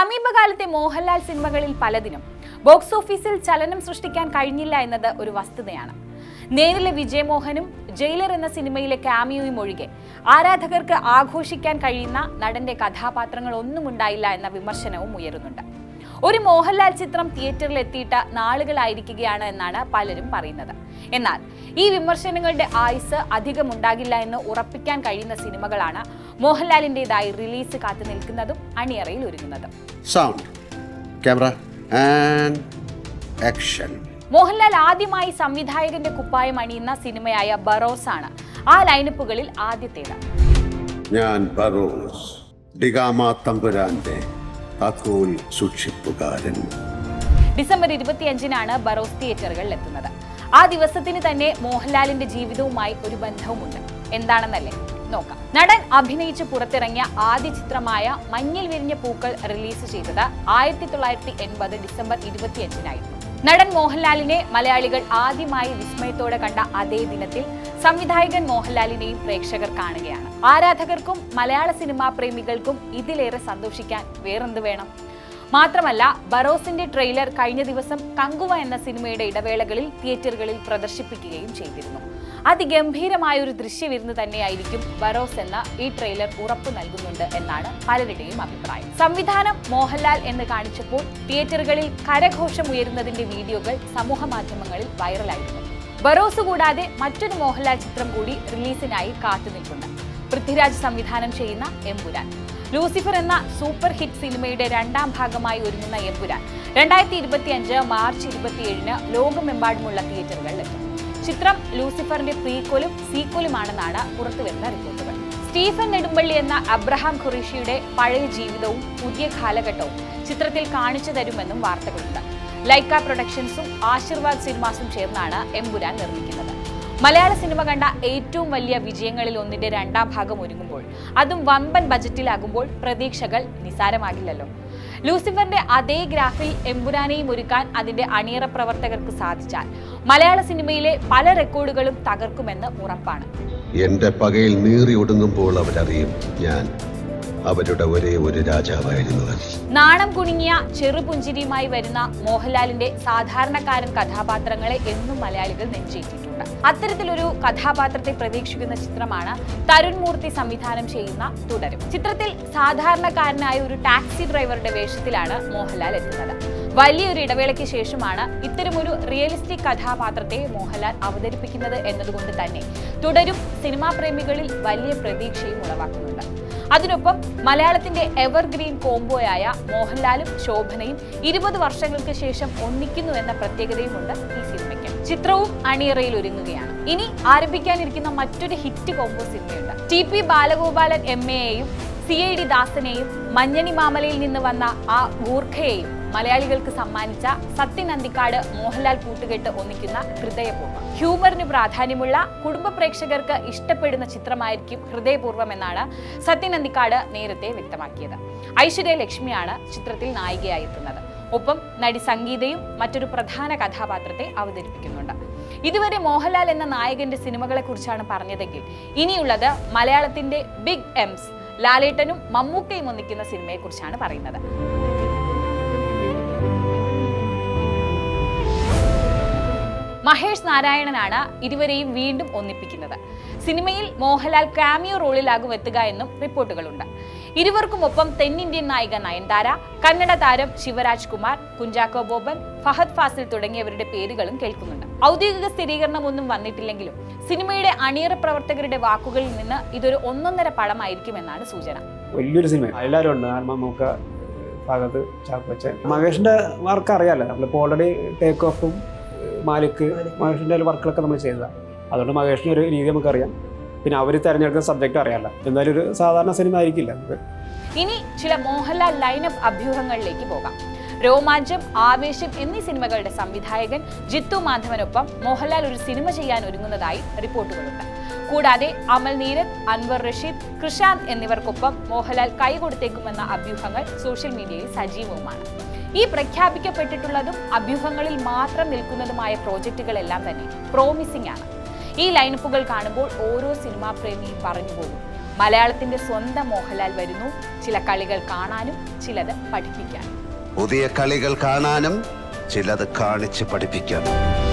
സമീപകാലത്തെ മോഹൻലാൽ സിനിമകളിൽ പലതിനും ബോക്സ് ഓഫീസിൽ ചലനം സൃഷ്ടിക്കാൻ കഴിഞ്ഞില്ല എന്നത് ഒരു വസ്തുതയാണ്. നേരിലെ വിജയമോഹനും ജയിലർ എന്ന സിനിമയിലെ ക്യാമിയോയും ഒഴികെ ആരാധകർക്ക് ആഘോഷിക്കാൻ കഴിയുന്ന നടന്റെ കഥാപാത്രങ്ങൾ ഒന്നും ഉണ്ടായില്ല എന്ന വിമർശനവും ഉയരുന്നുണ്ട്. ഒരു മോഹൻലാൽ ചിത്രം തിയേറ്ററിൽ എത്തിയിട്ട് നാളുകളായിരിക്കുകയാണ് എന്നാണ് പലരും പറയുന്നത്. എന്നാൽ ഈ വിമർശനങ്ങളുടെ ആയുസ് അധികമുണ്ടാകില്ല എന്ന് ഉറപ്പിക്കാൻ കഴിയുന്ന സിനിമകളാണ് മോഹൻലാലിൻ്റെതായി റിലീസ് കാത്തു നിൽക്കുന്നതും അണിയറയിൽ ഒരുങ്ങുന്നതും. മോഹൻലാൽ ആദ്യമായി സംവിധായകന്റെ കുപ്പായം അണിയുന്ന സിനിമയായ ബറോസ് ആണ് ആ ലൈനപ്പുകളിൽ ആദ്യത്തേത്. ഞാൻ ബറോസ്, ഡിഗാമ തമ്പുരാന്റെ താക്കോൽ സൂക്ഷിപ്പുകാരൻ. ഡിസംബർ 25-നാണ് ബറോസ് തിയേറ്ററുകളിൽ എത്തുന്നത്. ആ ദിവസത്തിന് തന്നെ മോഹൻലാലിന്റെ ജീവിതവുമായി ഒരു ബന്ധവുമുണ്ട്. എന്താണെന്നല്ലേ നോക്കാം. നടൻ അഭിനയിച്ച് പുറത്തിറങ്ങിയ ആദ്യ ചിത്രമായ മഞ്ഞിൽ വിരിഞ്ഞ പൂക്കൾ റിലീസ് ചെയ്തത് 1980 ഡിസംബർ 25-നായിരുന്നു. നടൻ മോഹൻലാലിനെ മലയാളികൾ ആദ്യമായി വിസ്മയത്തോടെ കണ്ട അതേ ദിനത്തിൽ സംവിധായകൻ മോഹൻലാലിനെയും പ്രേക്ഷകർ കാണുകയാണ്. ആരാധകർക്കും മലയാള സിനിമാ പ്രേമികൾക്കും ഇതിലേറെ സന്തോഷിക്കാൻ വേറെന്ത് വേണം? മാത്രമല്ല, ബറോസിന്റെ ട്രെയിലർ കഴിഞ്ഞ ദിവസം കങ്കുവ എന്ന സിനിമയുടെ ഇടവേളകളിൽ തിയേറ്ററുകളിൽ പ്രദർശിപ്പിക്കുകയും ചെയ്തിരുന്നു. അതിഗംഭീരമായ ഒരു ദൃശ്യവിരുന്ന് തന്നെയായിരിക്കും ബറോസ് എന്ന ഈ ട്രെയിലർ ഉറപ്പു നൽകുന്നുണ്ട് എന്നാണ് പലരുടെയും അഭിപ്രായം. സംവിധാനം മോഹൻലാൽ എന്ന് കാണിച്ചപ്പോൾ തിയേറ്ററുകളിൽ കരഘോഷം ഉയരുന്നതിന്റെ വീഡിയോകൾ സമൂഹ മാധ്യമങ്ങളിൽ വൈറലായിരുന്നു. ബറോസ് കൂടാതെ മറ്റൊരു മോഹൻലാൽ ചിത്രം കൂടി റിലീസിനായി കാത്തുനിൽപ്പുണ്ട്. പൃഥ്വിരാജ് സംവിധാനം ചെയ്യുന്ന എമ്പുരാൻ. ലൂസിഫർ എന്ന സൂപ്പർ ഹിറ്റ് സിനിമയുടെ രണ്ടാം ഭാഗമായി ഒരുങ്ങുന്ന എമ്പുരാൻ 2025 മാർച്ച് 27-ന് ലോകമെമ്പാടുമുള്ള തിയേറ്ററുകളിലെത്തും. ചിത്രം ലൂസിഫറിന്റെ പ്രീക്വലും സീക്വലുമാണെന്നാണ് പുറത്തുവരുന്ന റിപ്പോർട്ടുകൾ. സ്റ്റീഫൻ നെടുമ്പള്ളി എന്ന അബ്രഹാം ഖുറേഷിയുടെ പഴയ ജീവിതവും പുതിയ കാലഘട്ടവും ചിത്രത്തിൽ കാണിച്ചു തരുമെന്നും വാർത്തകളുണ്ട്. ലൈക്ക പ്രൊഡക്ഷൻസും ആശീർവാദ് സിനിമാസും ചേർന്നാണ് എമ്പുരാൻ നിർമ്മിക്കുന്നത്. മലയാള സിനിമ കണ്ട ഏറ്റവും വലിയ വിജയങ്ങളിൽ ഒന്നിന്റെ രണ്ടാം ഭാഗം ഒരുങ്ങുമ്പോൾ, അതും വമ്പൻ ബജറ്റിലാകുമ്പോൾ പ്രതീക്ഷകൾ നിസാരമാകില്ലല്ലോ. ലൂസിഫറിന്റെ അതേ ഗ്രാഫിൽ എമ്പുരാനെയും ഒരുക്കാൻ അതിന്റെ അണിയറ പ്രവർത്തകർക്ക് സാധിച്ചാൽ മലയാള സിനിമയിലെ പല റെക്കോർഡുകളും തകർക്കുമെന്ന് ഉറപ്പാണ്. എന്റെ പകയിൽ നീറി ഒടുങ്ങുമ്പോൾ അവരറിയും ഞാൻ അവരുടെ ഒരേ ഒരു രാജാവായിരുന്നു. നാണം കുണുങ്ങിയ ചെറുപുഞ്ചിരിയുമായി വരുന്ന മോഹൻലാലിന്റെ സാധാരണക്കാരൻ കഥാപാത്രങ്ങളെ എന്നും മലയാളികൾ നെഞ്ചേറ്റിട്ടുണ്ട്. അത്തരത്തിലൊരു കഥാപാത്രത്തെ പ്രതീക്ഷിക്കുന്ന ചിത്രമാണ് തരുൺ മൂർത്തി സംവിധാനം ചെയ്യുന്ന തുടരും. ചിത്രത്തിൽ സാധാരണക്കാരനായ ഒരു ടാക്സി ഡ്രൈവറുടെ വേഷത്തിലാണ് മോഹൻലാൽ എത്തുന്നത്. വലിയൊരു ഇടവേളയ്ക്ക് ശേഷമാണ് ഇത്തരമൊരു റിയലിസ്റ്റിക് കഥാപാത്രത്തെ മോഹൻലാൽ അവതരിപ്പിക്കുന്നത് എന്നതുകൊണ്ട് തന്നെ തുടരും സിനിമാ പ്രേമികളിൽ വലിയ പ്രതീക്ഷയും ഉളവാക്കുന്നുണ്ട്. അതിനൊപ്പം മലയാളത്തിന്റെ എവർഗ്രീൻ കോംബോയായ മോഹൻലാലും ശോഭനയും 20 വർഷങ്ങൾക്ക് ശേഷം ഒന്നിക്കുന്നു എന്ന പ്രത്യേകതയുമുണ്ട് ഈ സിനിമയ്ക്ക്. ചിത്രവും അണിയറയിൽ ഒരുങ്ങുകയാണ്. ഇനി ആരംഭിക്കാനിരിക്കുന്ന മറ്റൊരു ഹിറ്റ് കോംബോ സിനിമയുണ്ട്. TP ബാലഗോപാലൻ MAയെയും CID ദാസനെയും മഞ്ഞണി മാമലയിൽ നിന്ന് വന്ന ആ ഗൂർഖയെയും മലയാളികൾക്ക് സമ്മാനിച്ച സത്യൻ അന്തിക്കാട് മോഹൻലാൽ കൂട്ടുകെട്ട് ഒന്നിക്കുന്ന ഹൃദയപൂർവ്വം. ഹ്യൂമറിന് പ്രാധാന്യമുള്ള കുടുംബ പ്രേക്ഷകർക്ക് ഇഷ്ടപ്പെടുന്ന ചിത്രമായിരിക്കും ഹൃദയപൂർവ്വം എന്നാണ് സത്യൻ അന്തിക്കാട് നേരത്തെ വ്യക്തമാക്കിയത്. ഐശ്വര്യ ലക്ഷ്മിയാണ് ചിത്രത്തിൽ നായികയായി എത്തുന്നത്. ഒപ്പം നടി സംഗീതയും മറ്റൊരു പ്രധാന കഥാപാത്രത്തെ അവതരിപ്പിക്കുന്നുണ്ട്. ഇതുവരെ മോഹൻലാൽ എന്ന നായകന്റെ സിനിമകളെ കുറിച്ചാണ് പറഞ്ഞതെങ്കിൽ ഇനിയുള്ളത് മലയാളത്തിന്റെ ബിഗ് എംസ് ലാലേട്ടനും മമ്മൂക്കയും ഒന്നിക്കുന്ന സിനിമയെ കുറിച്ചാണ് പറയുന്നത്. മഹേഷ് നാരായണനാണ് ഇരുവരെയും വീണ്ടും ഒന്നിപ്പിക്കുന്നത്. സിനിമയിൽ മോഹൻലാൽ ക്യാമിയോ റോളിലാകും എത്തുക എന്നും റിപ്പോർട്ടുകളുണ്ട്. ഇരുവർക്കുമൊപ്പം തെന്നിന്ത്യൻ നായിക നയൻതാര, കന്നഡ താരം ശിവരാജ് കുമാർ, കുഞ്ചാക്കോ ബോബൻ, ഫഹദ് ഫാസിൽ തുടങ്ങിയവരുടെ പേരുകളും കേൾക്കുന്നുണ്ട്. ഔദ്യോഗിക സ്ഥിരീകരണമൊന്നും വന്നിട്ടില്ലെങ്കിലും സിനിമയുടെ അണിയറ പ്രവർത്തകരുടെ വാക്കുകളിൽ നിന്ന് ഇതൊരു ഒന്നൊന്നര പടമായിരിക്കുമെന്നാണ് സൂചന. വലിയൊരു സിനിമ എല്ലാവരും ഉണ്ട്. മമ്മൂക്ക, ഫഹദ്, ചാക്കോച്ചൻ, മഹേഷിന്റെ വർക്ക് അറിയാലോ. നമ്മളിപ്പോൾ ഓൾറെഡി ടേക്ക് ഓഫും മഹേഷിന്റെ വർക്കുകളൊക്കെ നമ്മൾ ചെയ്തതാണ്. അതുകൊണ്ട് മഹേഷിന്റെ ഒരു രീതി നമുക്കറിയാം. പിന്നെ അവർ തിരഞ്ഞെടുക്കുന്ന സബ്ജക്റ്റ് അറിയാമല്ലോ. എന്നാലും ഒരു സാധാരണ സിനിമ ആയിരിക്കില്ല. ഇനി ചില മോഹൻലാൽ ലൈനപ്പ് അഭ്യൂഹങ്ങളിലേക്ക് പോകാം. രോമാഞ്ചം, ആവേശം എന്നീ സിനിമകളുടെ സംവിധായകൻ ജിത്തു മാധവനൊപ്പം മോഹൻലാൽ ഒരു സിനിമ ചെയ്യാൻ ഒരുങ്ങുന്നതായി റിപ്പോർട്ടുകളുണ്ട്. കൂടാതെ അമൽ നീരദ്, അൻവർ റഷീദ്, കൃഷാന്ത് എന്നിവർക്കൊപ്പം മോഹൻലാൽ കൈകൊടുത്തേക്കുമെന്ന അഭ്യൂഹങ്ങൾ സോഷ്യൽ മീഡിയയിൽ സജീവവുമാണ്. ഈ പ്രഖ്യാപിക്കപ്പെട്ടിട്ടുള്ളതും അഭ്യൂഹങ്ങളിൽ മാത്രം നിൽക്കുന്നതുമായ പ്രോജക്റ്റുകളെല്ലാം തന്നെ പ്രോമിസിംഗ് ആണ്. ഈ ലൈനപ്പുകൾ കാണുമ്പോൾ ഓരോ സിനിമാ പ്രേമിയും പറഞ്ഞു പോകും, മലയാളത്തിന്റെ സ്വന്തം മോഹൻലാൽ വരുന്നു, ചില കളികൾ കാണാനും ചിലത് പഠിപ്പിക്കാനും. പുതിയ കളികൾ കാണാനും ചിലത് കാണിച്ച് പഠിപ്പിക്കാനും.